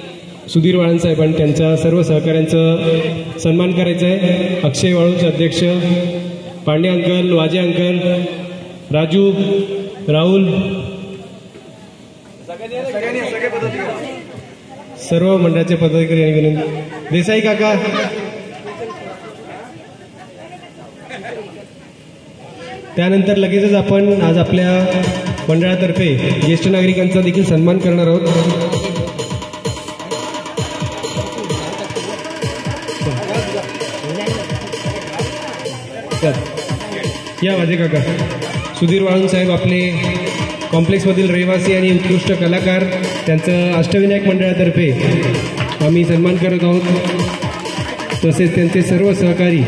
सुधीर वाळुंज साहेब आणि त्यांच्या सर्व सहकाऱ्यांचं सन्मान करायचं आहे. अक्षय वाळुंज अध्यक्ष, पांडे अंकल, वाजे अंकल, राजू, राहुल, सर्व मंडळाचे पदाधिकारी यांनी विनंती. देसाई काका, त्यानंतर लगेचच आपण आज आपल्या मंडळातर्फे ज्येष्ठ नागरिकांचा देखील सन्मान करणार आहोत. या वाजे काका. सुधीर वाळुंज साहेब आपले कॉम्प्लेक्समधील रहिवासी आणि उत्कृष्ट कलाकार, त्यांचं अष्टविनायक मंडळातर्फे आम्ही सन्मान करत आहोत. तसेच त्यांचे सर्व सहकारी.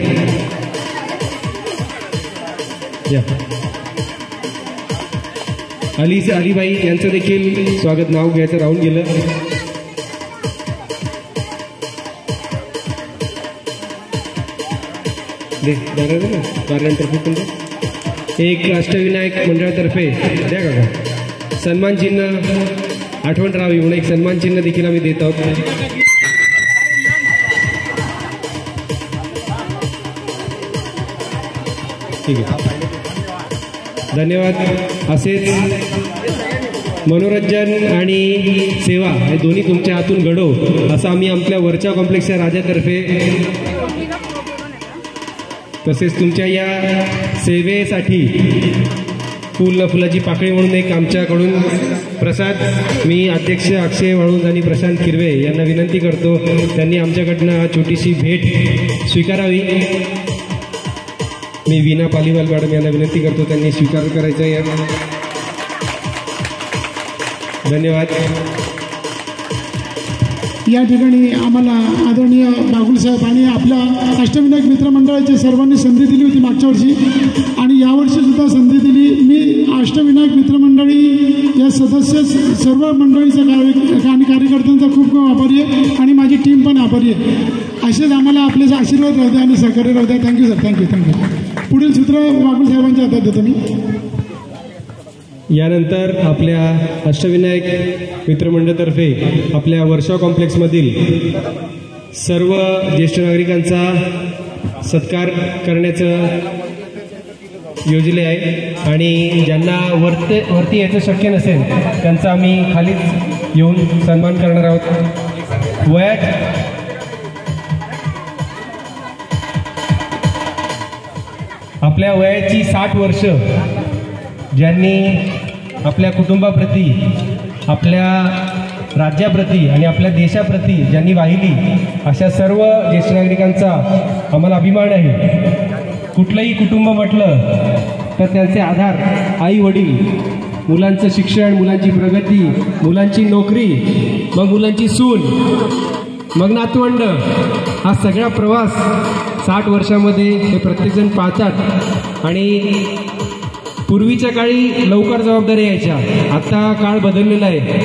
या अलीबाई यांचं देखील स्वागत. नाव घ्यायचं राहून गेलं. एक अष्टविनायक मंडळातर्फे द्या काका सन्मान चिन्ह आठवण राहावी म्हणून एक सन्मान चिन्ह देखील आम्ही देत आहोत. ठीक आहे, धन्यवाद. असेच मनोरंजन आणि सेवा हे दोन्ही तुमच्या हातून घडो असं आम्ही आपल्या वरच्या कॉम्प्लेक्सच्या राजातर्फे तसेच तुमच्या या सेवेसाठी फुलाची पाकळी म्हणून एक आमच्याकडून प्रसाद मी अध्यक्ष अक्षय वाळुंज आणि प्रशांत किरवे यांना विनंती करतो त्यांनी आमच्याकडनं छोटीशी भेट स्वीकारावी. मी वीणा पालीवाल मॅडम यांना विनंती करतो त्यांनी स्वीकार करायचा आहे. धन्यवाद. या ठिकाणी आम्हाला आदरणीय बागुल साहेब आणि आपल्या अष्टविनायक मित्रमंडळाची सर्वांनी संधी दिली होती मागच्या वर्षी आणि यावर्षी सुद्धा संधी दिली. मी अष्टविनायक मित्रमंडळी या सदस्य सर्व मंडळीचा आणि कार्यकर्त्यांचा खूप खूप आभारी आहे आणि माझी टीम पण आभारी आहे. असेच आम्हाला आपले आशीर्वाद राहू द्या आणि सहकार्य राहू द्या. Thank you sir, thank you. पुढील सूत्र बागुल साहेबांच्या हातात देतो मी. यानंतर आपल्या अष्टविनायक मित्रमंडळातर्फे आपल्या वर्षा कॉम्प्लेक्समधील सर्व ज्येष्ठ नागरिकांचा सत्कार करण्याचं योजले आहे आणि ज्यांना वरती यायचं शक्य नसेल त्यांचा आम्ही खालीच येऊन सन्मान करणार आहोत. वयात आपल्या वयाची 60 वर्ष ज्यांनी आपल्या कुटुंबाप्रती, आपल्या राज्याप्रती आणि आपल्या देशाप्रती ज्यांनी वाहिली अशा सर्व ज्येष्ठ नागरिकांचा आम्हाला अभिमान आहे. कुठलंही कुटुंब म्हटलं तर त्यांचे आधार आई वडील, मुलांचं शिक्षण, मुलांची प्रगती, मुलांची नोकरी, मग मुलांची सून, मग नातवंड, हा सगळा प्रवास 60 वर्षामध्ये हे प्रत्येकजण पाहतात. आणि पूर्वीच्या काळी लवकर जबाबदारी यायच्या, आता काळ बदललेला आहे.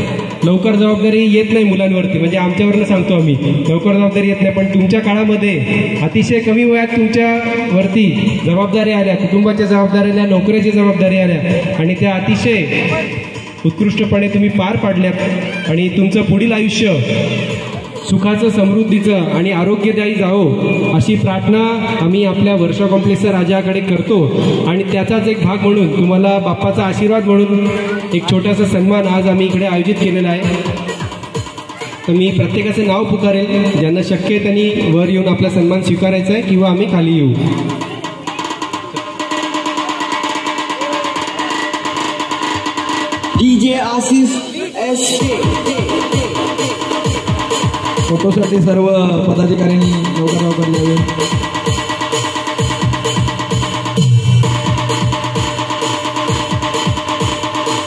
लवकर जबाबदारी येत नाही मुलांवरती, म्हणजे आमच्यावरनं सांगतो आम्ही, लवकर जबाबदारी येत नाही. पण तुमच्या काळामध्ये अतिशय कमी वयात तुमच्यावरती जबाबदाऱ्या आल्या, कुटुंबाच्या जबाबदाऱ्या आल्या, नोकरीच्या जबाबदाऱ्या आल्या आणि त्या अतिशय उत्कृष्टपणे तुम्ही पार पाडल्यात. आणि तुमचं पुढील आयुष्य सुखाचं, समृद्धीचं आणि आरोग्यदायी जावो अशी प्रार्थना आम्ही आपल्या वर्षा कॉम्प्लेक्सच्या राजाकडे करतो. आणि त्याचाच एक भाग म्हणून तुम्हाला बाप्पाचा आशीर्वाद म्हणून एक छोटासा सन्मान आज आम्ही इकडे आयोजित केलेला आहे. तर मी प्रत्येकाचं नाव पुकारेल, ज्यांना शक्य आहे त्यांनी वर येऊन आपला सन्मान स्वीकारायचा आहे किंवा आम्ही खाली येऊ. DJ Asif SK. फोटोसाठी सर्व पदाधिकाऱ्यांनी लवकर यावे.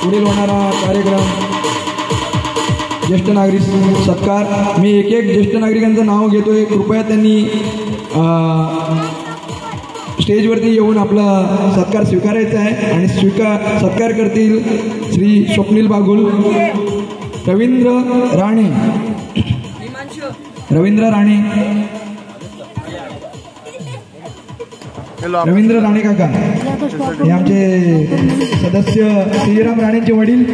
पुढील होणारा कार्यक्रम ज्येष्ठ नागरिक सत्कार. मी एक ज्येष्ठ नागरिकांचं नाव घेतोय. कृपया त्यांनी स्टेजवरती येऊन आपला सत्कार स्वीकारायचा आहे. आणि सत्कार करतील श्री स्वप्नील बागुल, रवींद्र राणे काका हे आमचे सदस्य श्रीराम राणेंचे वडील.